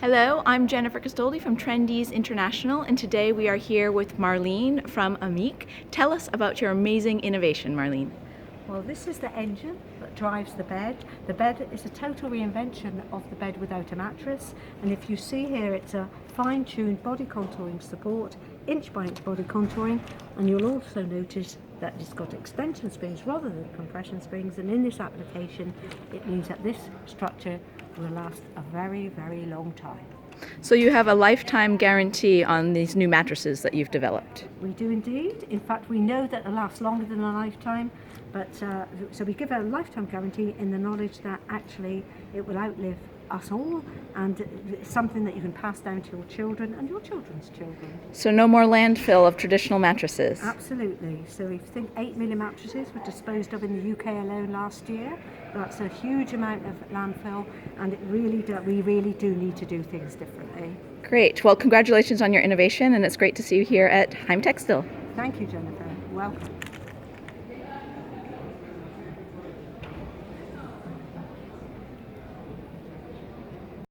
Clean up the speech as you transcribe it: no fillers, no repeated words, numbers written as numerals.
Hello, I'm Jennifer Castoldi from Trendease International, and today we are here with Marlene from Ammique. Tell us about your amazing innovation, Marlene. Well, this is the engine that drives the bed. The bed is a total reinvention of the bed without a mattress, and if you see here, it's a fine-tuned body contouring support, inch by inch body contouring, and you'll also notice that it's got extension springs rather than compression springs, and in this application it means that this structure will last a very, very long time. So you have a lifetime guarantee on these new mattresses that you've developed. We do indeed. In fact, we know that it lasts longer than a lifetime, but so we give a lifetime guarantee in the knowledge that actually it will outlive us all, and it's something that you can pass down to your children and your children's children. So no more landfill of traditional mattresses. Absolutely. So we think 8 million mattresses were disposed of in the UK alone last year. That's a huge amount of landfill, and we really do need to do things differently. Great. Well, congratulations on your innovation, and it's great to see you here at Heimtextil. Thank you, Jennifer. Welcome.